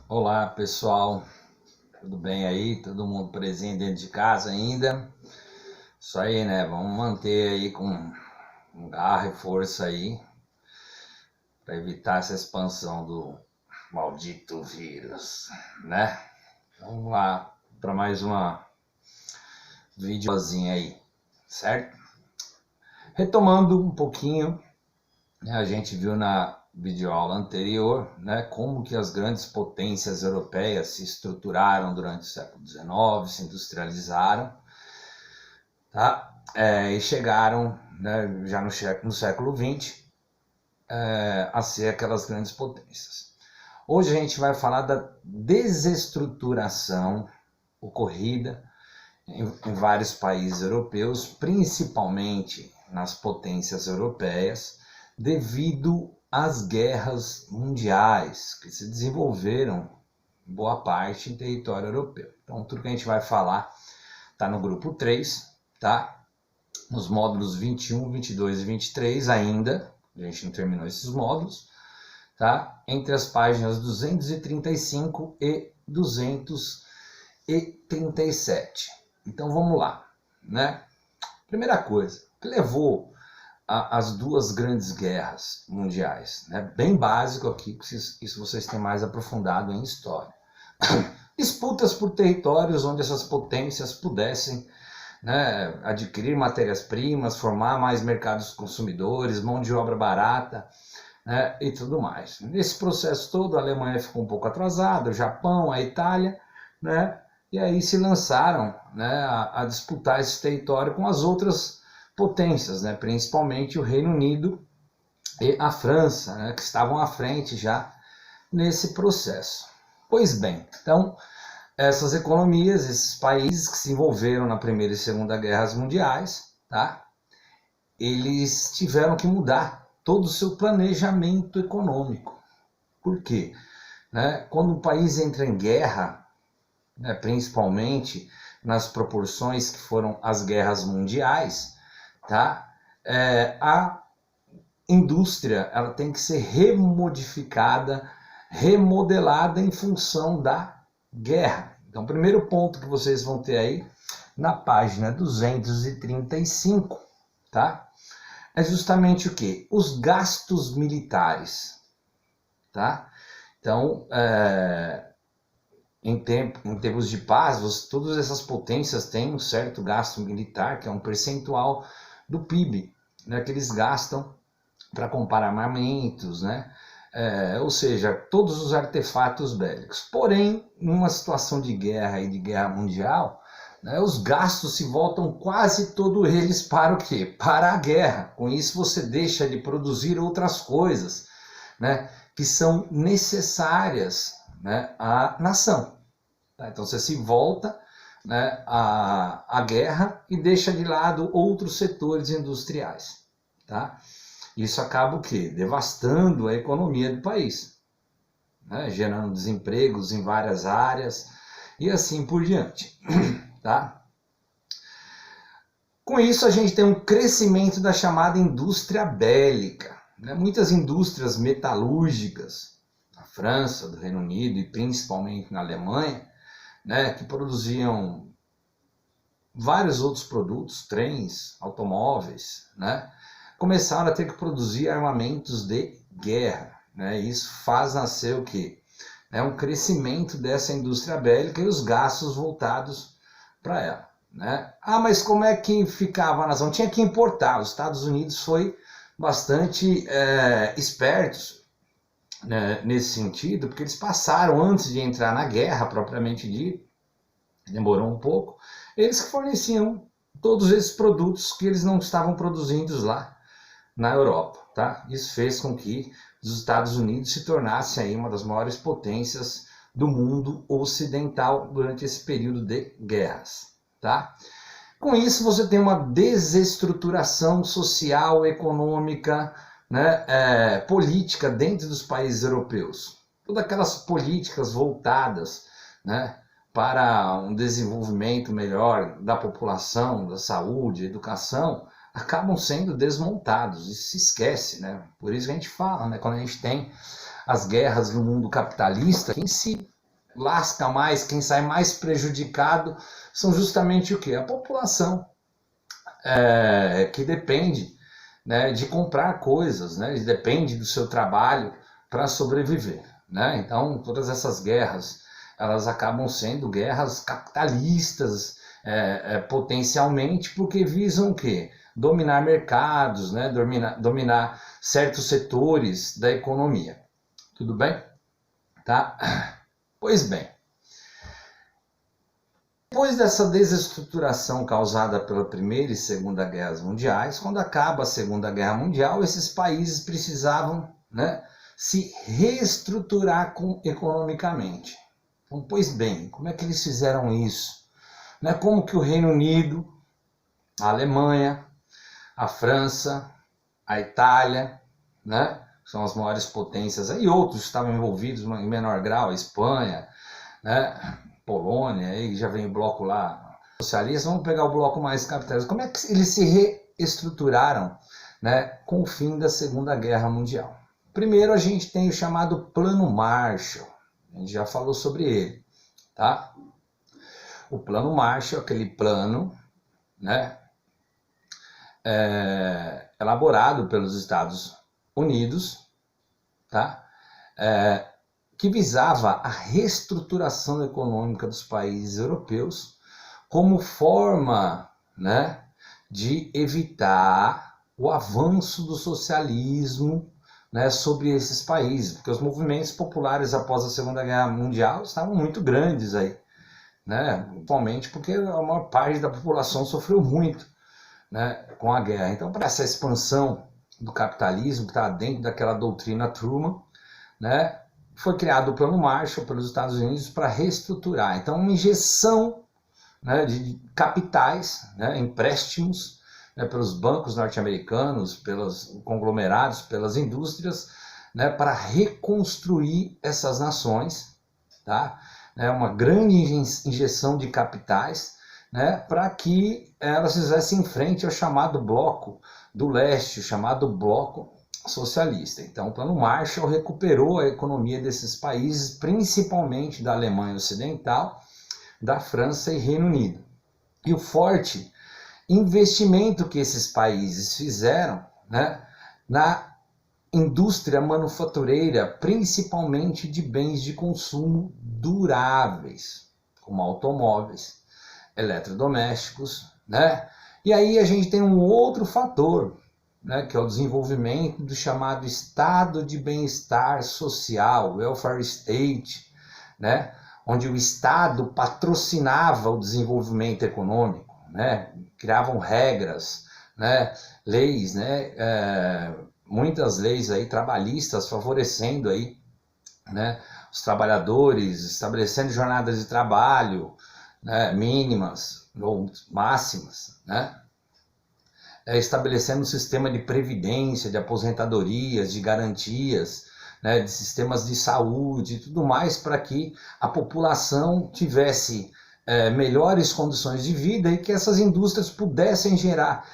Olá pessoal, tudo bem aí? Todo mundo presente dentro de casa ainda? Isso aí, né? Vamos manter aí com garra e força aí para evitar essa expansão do maldito vírus, né? Vamos lá para mais uma videozinha aí, certo? Retomando um pouquinho, né, a gente viu na videoaula anterior, né, como que as grandes potências europeias se estruturaram durante o século XIX, se industrializaram, tá? E chegaram, né, já no século XX a ser aquelas grandes potências. Hoje a gente vai falar da desestruturação ocorrida em vários países europeus, principalmente nas potências europeias, devido às guerras mundiais que se desenvolveram em boa parte em território europeu. Então, tudo que a gente vai falar está no grupo 3, tá? Nos módulos 21, 22 e 23 ainda, a gente não terminou esses módulos, tá? Entre as páginas 235 e 237. Então vamos lá, né? Primeira coisa, o que levou às duas grandes guerras mundiais, né? Bem básico aqui, isso vocês têm mais aprofundado em história. Disputas por territórios onde essas potências pudessem, né, adquirir matérias-primas, formar mais mercados consumidores, mão de obra barata, né, e tudo mais. Nesse processo todo, a Alemanha ficou um pouco atrasada, o Japão, a Itália, né, e aí se lançaram, né, a disputar esse território com as outras potências, né, principalmente o Reino Unido e a França, né, que estavam à frente já nesse processo. Pois bem, então, essas economias, esses países que se envolveram na Primeira e Segunda Guerras Mundiais, tá? Eles tiveram que mudar todo o seu planejamento econômico. Por quê? Né? Quando um país entra em guerra, né, principalmente nas proporções que foram as guerras mundiais, tá? A indústria ela tem que ser remodificada, remodelada em função da guerra. Então, o primeiro ponto que vocês vão ter aí na página 235, tá? É justamente o que? Os gastos militares, tá? Então, em tempos de paz, todas essas potências têm um certo gasto militar, que é um percentual do PIB, né, que eles gastam para comprar armamentos, né? Ou seja, todos os artefatos bélicos. Porém, numa situação de guerra e de guerra mundial, né, os gastos se voltam quase todos eles para o quê? Para a guerra. Com isso você deixa de produzir outras coisas, né, que são necessárias, né, à nação. Tá? Então você se volta, né, à guerra e deixa de lado outros setores industriais. Tá? Isso acaba o quê? Devastando a economia do país, né? Gerando desempregos em várias áreas e assim por diante. Tá? Com isso a gente tem um crescimento da chamada indústria bélica, né? Muitas indústrias metalúrgicas na França, do Reino Unido e principalmente na Alemanha, né, que produziam vários outros produtos, trens, automóveis, né, começaram a ter que produzir armamentos de guerra, né? Isso faz nascer o quê? Um crescimento dessa indústria bélica e os gastos voltados para ela, né? Mas como é que ficava a nação? Tinha que importar. Os Estados Unidos foi bastante espertos, né, nesse sentido, porque eles passaram, antes de entrar na guerra propriamente dita, demorou um pouco, eles que forneciam todos esses produtos que eles não estavam produzindo lá na Europa, tá? Isso fez com que os Estados Unidos se tornasse aí uma das maiores potências do mundo ocidental durante esse período de guerras, tá? Com isso você tem uma desestruturação social, econômica, né, política dentro dos países europeus. Todas aquelas políticas voltadas, né, para um desenvolvimento melhor da população, da saúde, educação, acabam sendo desmontados, isso se esquece, né? Por isso que a gente fala, né? Quando a gente tem as guerras no mundo capitalista, quem se lasca mais, quem sai mais prejudicado são justamente o quê? A população, que depende, né, de comprar coisas, né, depende do seu trabalho para sobreviver, né? Então, todas essas guerras, elas acabam sendo guerras capitalistas, potencialmente, porque visam o quê? Dominar mercados, né, dominar certos setores da economia. Tudo bem? Tá? Pois bem, depois dessa desestruturação causada pela Primeira e Segunda Guerras Mundiais, quando acaba a Segunda Guerra Mundial, esses países precisavam, né, se reestruturar economicamente. Então, pois bem, como é que eles fizeram isso? Né, como que o Reino Unido, a Alemanha, a França, a Itália, né, são as maiores potências, e outros estavam envolvidos em menor grau, a Espanha, né, Polônia, aí já vem o bloco lá socialista, vamos pegar o bloco mais capitalista. Como é que eles se reestruturaram, né, com o fim da Segunda Guerra Mundial? Primeiro a gente tem o chamado Plano Marshall, a gente já falou sobre ele, tá? O Plano Marshall, aquele plano, né, elaborado pelos Estados Unidos, tá? Que visava a reestruturação econômica dos países europeus como forma, né, de evitar o avanço do socialismo, né, sobre esses países, porque os movimentos populares após a Segunda Guerra Mundial estavam muito grandes aí, né, principalmente porque a maior parte da população sofreu muito, né, com a guerra. Então, para essa expansão do capitalismo que está dentro daquela doutrina Truman, né, foi criado o Plano Marshall pelos Estados Unidos para reestruturar. Então, uma injeção, né, de capitais, né, empréstimos, né, pelos bancos norte-americanos, pelos conglomerados, pelas indústrias, né, para reconstruir essas nações, tá? Uma grande injeção de capitais, né, para que elas fizessem frente ao chamado bloco do leste, o chamado bloco socialista. Então, o Plano Marshall recuperou a economia desses países, principalmente da Alemanha Ocidental, da França e Reino Unido. E o forte investimento que esses países fizeram, né, na indústria manufatureira, principalmente de bens de consumo duráveis, como automóveis, eletrodomésticos, né? E aí a gente tem um outro fator, né, que é o desenvolvimento do chamado estado de bem-estar social, welfare state, né, onde o Estado patrocinava o desenvolvimento econômico, né, criavam regras, né, leis, né, muitas leis aí trabalhistas favorecendo aí, né, os trabalhadores, estabelecendo jornadas de trabalho, né, mínimas ou máximas, né, estabelecendo um sistema de previdência, de aposentadorias, de garantias, né, de sistemas de saúde e tudo mais, para que a população tivesse melhores condições de vida e que essas indústrias pudessem gerar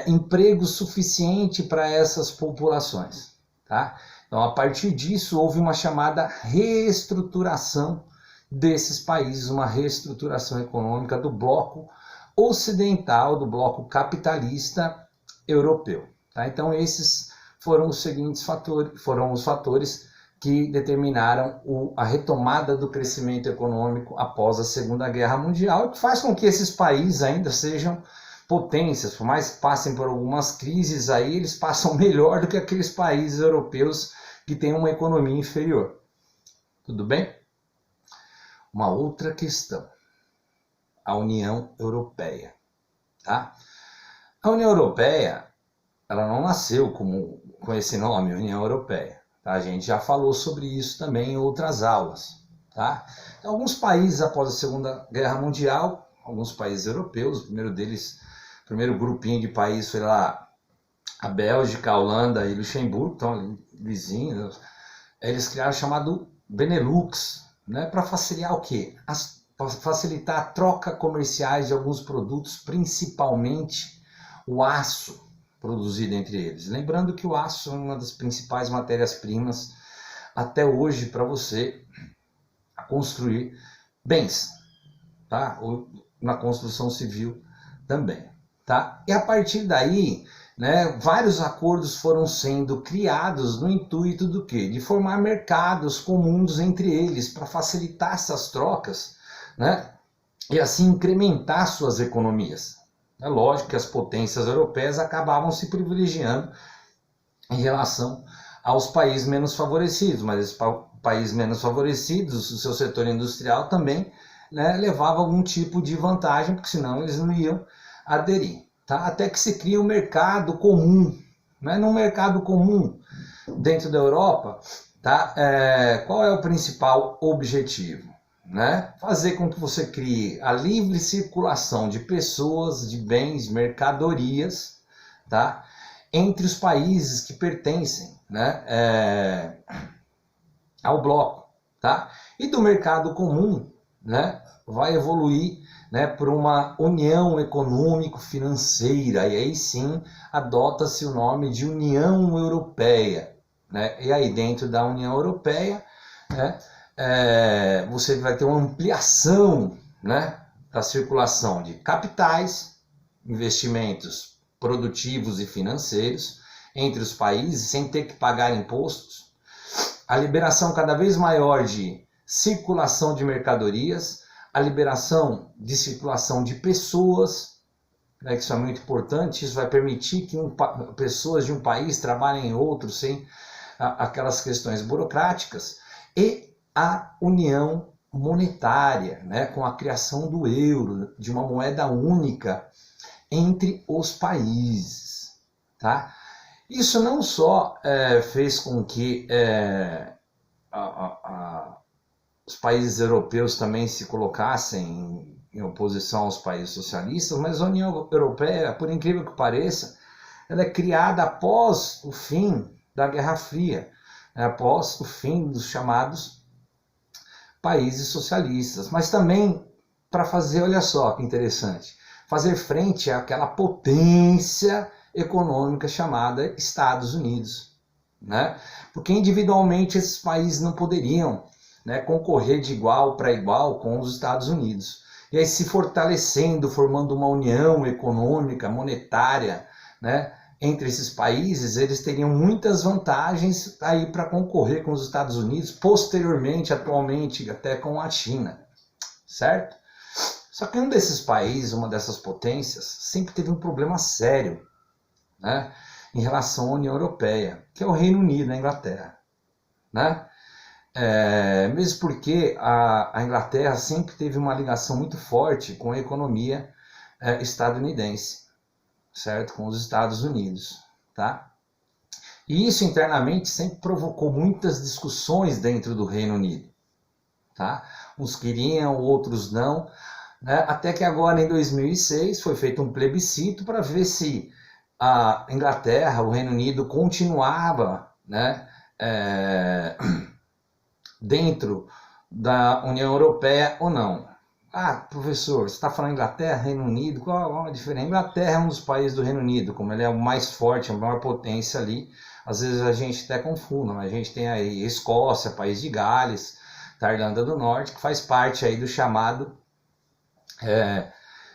emprego suficiente para essas populações, tá? Então, a partir disso, houve uma chamada reestruturação desses países, uma reestruturação econômica do bloco ocidental, do bloco capitalista europeu, tá? Então, esses foram os seguintes fatores, foram os fatores que determinaram a retomada do crescimento econômico após a Segunda Guerra Mundial, e que faz com que esses países ainda sejam potências, por mais que passem por algumas crises aí, eles passam melhor do que aqueles países europeus que têm uma economia inferior. Tudo bem? Uma outra questão, a União Europeia, tá? A União Europeia, ela não nasceu com esse nome, União Europeia, tá? A gente já falou sobre isso também em outras aulas, tá? Alguns países após a Segunda Guerra Mundial, alguns países europeus, o primeiro grupinho de países foi lá a Bélgica, a Holanda e Luxemburgo, então ali, vizinhos, eles criaram o chamado Benelux, né, para facilitar o quê? Para facilitar a troca comerciais de alguns produtos, principalmente o aço produzido entre eles. Lembrando que o aço é uma das principais matérias-primas até hoje para você construir bens, tá? Ou na construção civil também, tá? E a partir daí, né, vários acordos foram sendo criados no intuito do quê? De formar mercados comuns entre eles para facilitar essas trocas, né? E assim incrementar suas economias. É lógico que as potências europeias acabavam se privilegiando em relação aos países menos favorecidos, mas esses países menos favorecidos, o seu setor industrial também, né, levava algum tipo de vantagem, porque senão eles não iam aderir. Tá? Até que se cria um mercado comum. Né? Num mercado comum dentro da Europa, tá? Qual é o principal objetivo? Né? Fazer com que você crie a livre circulação de pessoas, de bens, mercadorias, tá? Entre os países que pertencem, né, ao bloco. Tá? E do mercado comum, né, vai evoluir, né, para uma união econômico-financeira, e aí sim adota-se o nome de União Europeia. Né? E aí dentro da União Europeia, né, você vai ter uma ampliação, né, da circulação de capitais, investimentos produtivos e financeiros entre os países, sem ter que pagar impostos, a liberação cada vez maior de circulação de mercadorias, a liberação de circulação de pessoas, né, que isso é muito importante, isso vai permitir que pessoas de um país trabalhem em outro sem aquelas questões burocráticas, e a união monetária, né, com a criação do euro, de uma moeda única entre os países. Tá? Isso não só fez com que os países europeus também se colocassem em oposição aos países socialistas, mas a União Europeia, por incrível que pareça, ela é criada após o fim da Guerra Fria, após o fim dos chamados países socialistas, mas também para fazer, olha só que interessante, fazer frente àquela potência econômica chamada Estados Unidos, né? Porque individualmente esses países não poderiam, né, concorrer de igual para igual com os Estados Unidos. E aí se fortalecendo, formando uma união econômica, monetária, né, entre esses países, eles teriam muitas vantagens aí para concorrer com os Estados Unidos, posteriormente, atualmente, até com a China, certo? Só que um desses países, uma dessas potências, sempre teve um problema sério, né, em relação à União Europeia, que é o Reino Unido, a Inglaterra. Né? Mesmo porque a Inglaterra sempre teve uma ligação muito forte com a economia estadunidense, certo? Com os Estados Unidos. Tá? E isso internamente sempre provocou muitas discussões dentro do Reino Unido. Tá? Uns queriam, outros não. Né? Até que agora, em 2006, foi feito um plebiscito para ver se a Inglaterra, o Reino Unido, continuava, né, dentro da União Europeia ou não. Ah, professor, você está falando Inglaterra, Reino Unido, qual a diferença? A Inglaterra é um dos países do Reino Unido, como ele é o mais forte, a maior potência ali, às vezes a gente até confunde, mas a gente tem aí Escócia, País de Gales, da Irlanda do Norte, que faz parte aí do chamado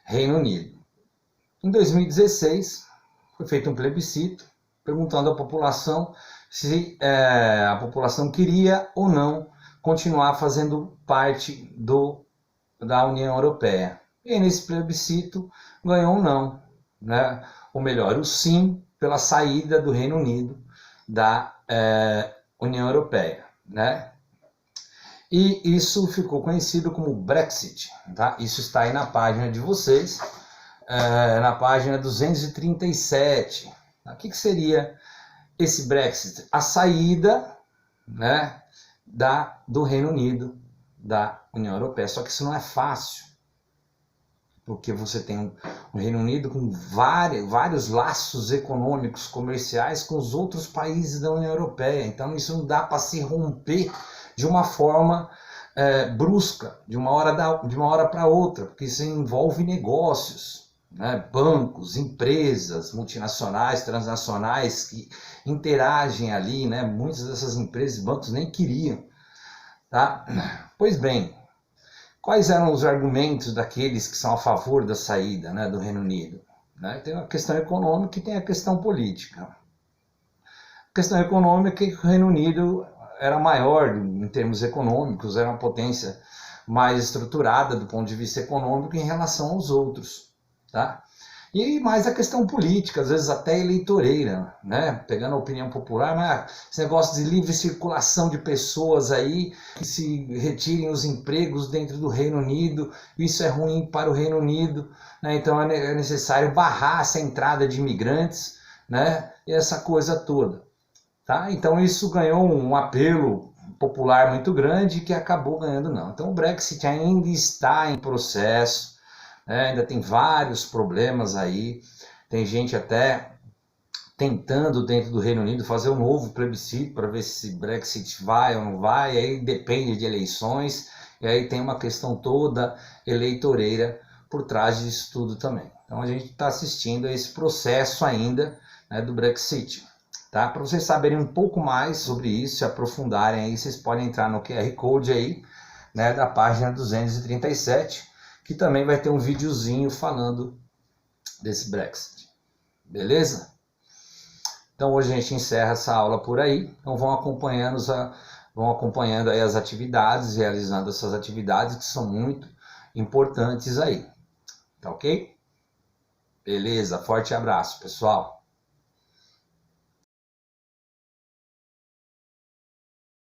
Reino Unido. Em 2016, foi feito um plebiscito, perguntando à população se a população queria ou não continuar fazendo parte da União Europeia. E nesse plebiscito ganhou um não, né? Ou melhor, o sim pela saída do Reino Unido da União Europeia. Né? E isso ficou conhecido como Brexit. Tá? Isso está aí na página de vocês, na página 237. O que seria esse Brexit? A saída, né, do Reino Unido da União Europeia. Só que isso não é fácil, porque você tem um Reino Unido com vários laços econômicos, comerciais com os outros países da União Europeia. Então isso não dá para se romper de uma forma brusca, de uma hora para outra, porque isso envolve negócios, né? Bancos, empresas multinacionais, transnacionais que interagem ali, né? Muitas dessas empresas e bancos nem queriam, tá? Pois bem, quais eram os argumentos daqueles que são a favor da saída, né, do Reino Unido? Né? Tem a questão econômica e tem a questão política. A questão econômica é que o Reino Unido era maior em termos econômicos, era uma potência mais estruturada do ponto de vista econômico em relação aos outros, tá? E mais a questão política, às vezes até eleitoreira, né? Pegando a opinião popular, mas esse negócio de livre circulação de pessoas aí, que se retirem os empregos dentro do Reino Unido, isso é ruim para o Reino Unido, né? Então é necessário barrar essa entrada de imigrantes, né? E essa coisa toda, tá? Então isso ganhou um apelo popular muito grande que acabou ganhando não. Então o Brexit ainda está em processo, ainda tem vários problemas aí, tem gente até tentando dentro do Reino Unido fazer um novo plebiscito para ver se Brexit vai ou não vai, aí depende de eleições, e aí tem uma questão toda eleitoreira por trás disso tudo também. Então a gente está assistindo a esse processo ainda, né, do Brexit. Tá? Para vocês saberem um pouco mais sobre isso, se aprofundarem aí, vocês podem entrar no QR Code aí, né, da página 237, que também vai ter um videozinho falando desse Brexit. Beleza? Então hoje a gente encerra essa aula por aí. Então vão acompanhando aí as atividades, realizando essas atividades que são muito importantes aí. Tá ok? Beleza, forte abraço, pessoal.